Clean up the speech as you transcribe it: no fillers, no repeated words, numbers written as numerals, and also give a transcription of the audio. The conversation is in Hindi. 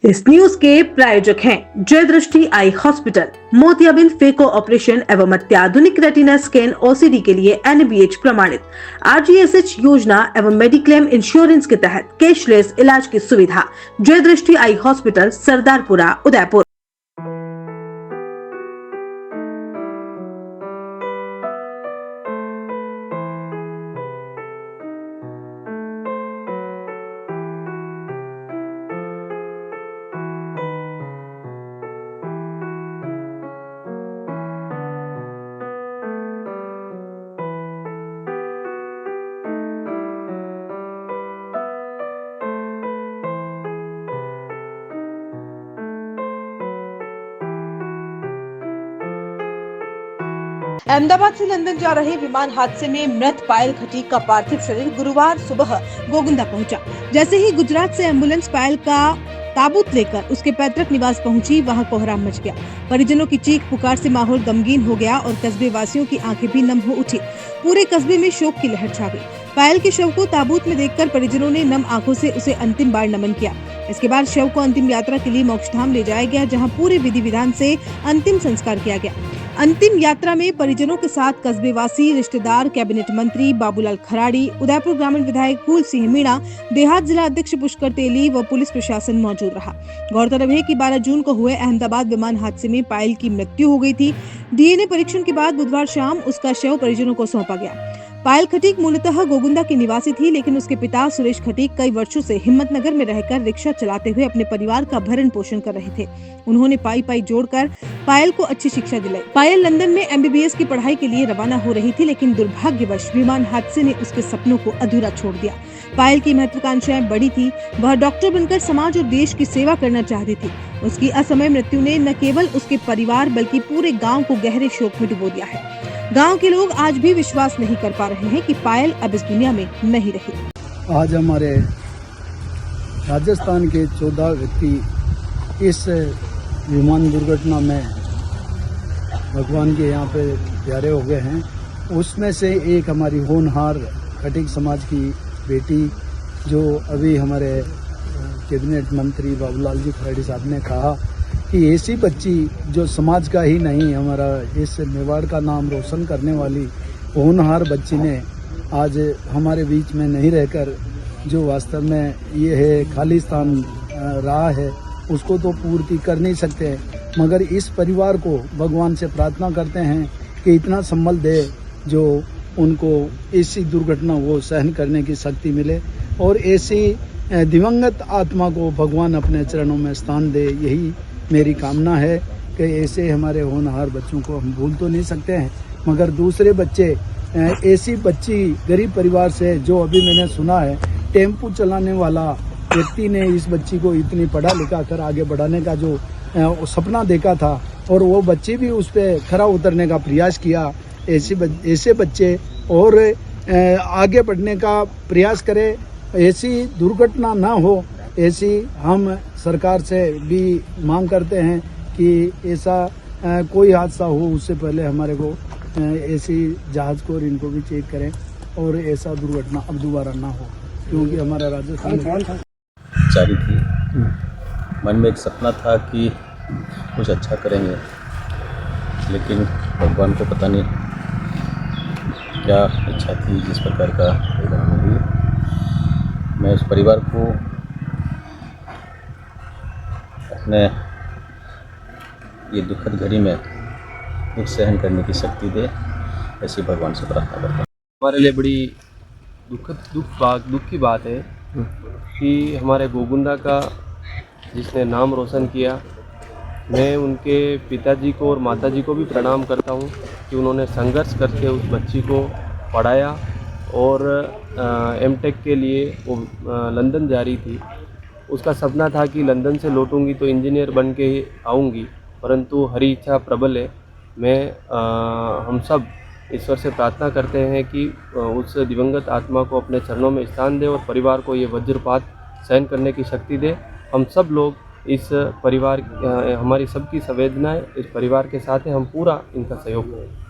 इस न्यूज के प्रायोजक हैं जय दृष्टि आई हॉस्पिटल, मोतियाबिंद फेको ऑपरेशन एवं अत्याधुनिक रेटिना स्कैन ओसीडी के लिए NABH प्रमाणित, RGSH योजना एवं मेडिक्लेम इंश्योरेंस के तहत कैशलेस इलाज की सुविधा। जय दृष्टि आई हॉस्पिटल, सरदारपुरा, उदयपुर। अहमदाबाद से लंदन जा रहे विमान हादसे में मृत पायल खटीक का पार्थिव शरीर गुरुवार सुबह गोगुंदा पहुंचा। जैसे ही गुजरात से एम्बुलेंस पायल का ताबूत लेकर उसके पैतृक निवास पहुंची, वहां कोहराम मच गया। परिजनों की चीख पुकार से माहौल गमगीन हो गया और कस्बे वासियों की आंखें भी नम हो उठी। पूरे कस्बे में शोक की लहर छा गई। पायल के शव को ताबूत में देखकर परिजनों ने नम आंखों से उसे अंतिम बार नमन किया। इसके बाद शव को अंतिम यात्रा के लिए मोक्षधाम ले जाया गया, जहां पूरे विधि विधान से अंतिम संस्कार किया गया। अंतिम यात्रा में परिजनों के साथ कस्बेवासी, रिश्तेदार, कैबिनेट मंत्री बाबूलाल खराड़ी, उदयपुर ग्रामीण विधायक फूल सिंह मीणा, देहात जिला अध्यक्ष पुष्कर तेली व पुलिस प्रशासन मौजूद रहा। गौरतलब है कि 12 जून को हुए अहमदाबाद विमान हादसे में पायल की मृत्यु हो गई थी। DNA परीक्षण के बाद बुधवार शाम उसका शव परिजनों को सौंपा गया। पायल खटीक मूलतः गोगुंदा की निवासी थी, लेकिन उसके पिता सुरेश खटीक कई वर्षों से हिम्मतनगर में रहकर रिक्शा चलाते हुए अपने परिवार का भरण पोषण कर रहे थे। उन्होंने पाई जोड़कर पायल को अच्छी शिक्षा दिलाई। पायल लंदन में MBBS की पढ़ाई के लिए रवाना हो रही थी, लेकिन दुर्भाग्यवश विमान हादसे ने उसके सपनों को अधूरा छोड़ दिया। पायल की महत्वाकांक्षाएं बड़ी थी। वह डॉक्टर बनकर समाज और देश की सेवा करना चाहती थी। उसकी असमय मृत्यु ने न केवल उसके परिवार बल्कि पूरे गाँव को गहरे शोक में डुबो दिया है। गांव के लोग आज भी विश्वास नहीं कर पा रहे हैं कि पायल अब इस दुनिया में नहीं रही। आज हमारे राजस्थान के 14 व्यक्ति इस विमान दुर्घटना में भगवान के यहाँ पे प्यारे हो गए हैं। उसमें से एक हमारी होनहार खटीक समाज की बेटी, जो अभी हमारे कैबिनेट मंत्री बाबूलाल जी खराड़ी साहब ने कहा कि ऐसी बच्ची जो समाज का ही नहीं, हमारा इस मेवाड़ का नाम रोशन करने वाली होनहार बच्ची ने आज हमारे बीच में नहीं रहकर, जो वास्तव में ये है खालिस्तान रहा है, उसको तो पूर्ति कर नहीं सकते, मगर इस परिवार को भगवान से प्रार्थना करते हैं कि इतना संबल दे जो उनको ऐसी दुर्घटना वो सहन करने की शक्ति मिले और ऐसी दिवंगत आत्मा को भगवान अपने चरणों में स्थान दे। यही मेरी कामना है कि ऐसे हमारे होनहार बच्चों को हम भूल तो नहीं सकते हैं, मगर दूसरे बच्चे, ऐसी बच्ची गरीब परिवार से, जो अभी मैंने सुना है टेम्पू चलाने वाला व्यक्ति ने इस बच्ची को इतनी पढ़ा लिखा कर आगे बढ़ाने का जो सपना देखा था और वो बच्ची भी उस पर खरा उतरने का प्रयास किया। ऐसे बच्चे और आगे बढ़ने का प्रयास करें, ऐसी दुर्घटना ना हो, ऐसी हम सरकार से भी मांग करते हैं कि ऐसा कोई हादसा हो उससे पहले हमारे को ऐसी जहाज को और इनको भी चेक करें और ऐसा दुर्घटना अब दोबारा ना हो, क्योंकि हमारा राजस्थान जारी थी। मन में एक सपना था कि कुछ अच्छा करेंगे, लेकिन भगवान को पता नहीं क्या इच्छा थी, जिस प्रकार का परिणाम हुई। मैं उस परिवार को अपने ये दुखद घड़ी में दुख सहन करने की शक्ति दे, ऐसी भगवान से प्रार्थना करता हूँ। हमारे लिए बड़ी दुख की बात है कि हमारे गोगुंदा का जिसने नाम रोशन किया, मैं उनके पिताजी को और माताजी को भी प्रणाम करता हूँ कि उन्होंने संघर्ष करके उस बच्ची को पढ़ाया और M.Tech के लिए वो लंदन जा रही थी। उसका सपना था कि लंदन से लौटूंगी तो इंजीनियर बन के आऊँगी, परंतु हरी इच्छा प्रबल है। हम सब ईश्वर से प्रार्थना करते हैं कि उस दिवंगत आत्मा को अपने चरणों में स्थान दे और परिवार को ये वज्रपात सहन करने की शक्ति दे। हम सब लोग इस परिवार, हमारी सबकी संवेदनाएं इस परिवार के साथ हैं, हम पूरा इनका सहयोग करें।